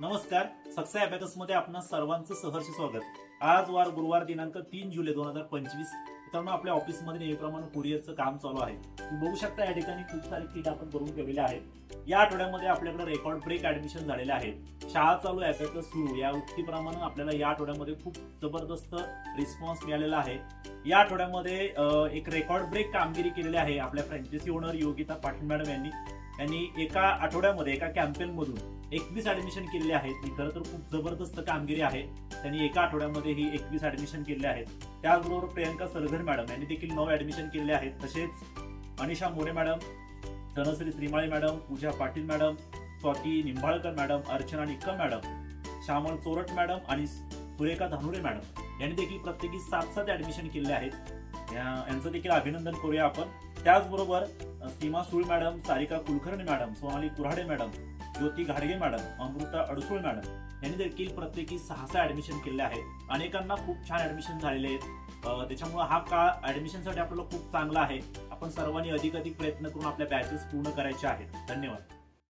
नमस्कार, success abacus मध्ये आपणा सर्वांचं सहर्ष स्वागत। आज वार गुरुवार दिनांक 3 जुलै 2025। मित्रांनो, आपल्या ऑफिस मध्ये नेहमीप्रमाणे कुरिअरचं काम चालू आहे। तुम्ही बघू शकता या ठिकाणी खूप सारे किट आपण करून ठेवलेले आहेत। या आठवड्यामध्ये आपल्याकडे रेकॉर्ड ब्रेक ऍडमिशन झालेले आहेत। शाळा चालू अबॅकस सुरू या उक्तीप्रमाणे आपल्याला या आठवड्यामध्ये खूप जबरदस्त रिस्पॉन्स मिळालेला आहे। या आठवड्यामध्ये एक रेकॉर्ड ब्रेक कामगिरी केलेली आहे आपल्या franchise owner Yogita Patil madam यांनी एका आठवड्यामध्ये एका कॅम्पेन मधून 21 ऍडमिशन केलेले आहेत। ही खरं तर खूप जबरदस्त कामगिरी आहे। त्यांनी एका आठवड्यामध्ये ही 21 ऍडमिशन केलेले आहेत। त्याचबरोबर प्रियंका सरगर मॅडम यांनी देखील 9 ऍडमिशन केलेले आहेत। तसेच Anisha More madam, Dhanashree Shrimale madam, Pooja Patil madam, Swati Nimbalkar madam, Archana Nikkam madam, Shyamal Chorat madam आणि सुरेखा धानुरे मॅडम यांनी देखील प्रत्येकी 7 ऍडमिशन केलेले आहेत। यांचं देखील अभिनंदन करूया आपण। त्याचबरोबर Seema Sul madam, Sarika Kulkarni madam, Sonali Kurhade madam, Jyoti घाडगे मॅडम, अमृता अडसूळ मॅडम यांनी देखील प्रत्येकी 6 ऍडमिशन केले आहेत। अनेकांना खूप छान ऍडमिशन झालेले आहेत। त्याच्यामुळे हा काळ ऍडमिशनसाठी आपल्याला खूप चांगला आहे। आपण सर्वांनी अधिक प्रयत्न करून आपल्या बॅचेस पूर्ण करायचे आहेत। धन्यवाद।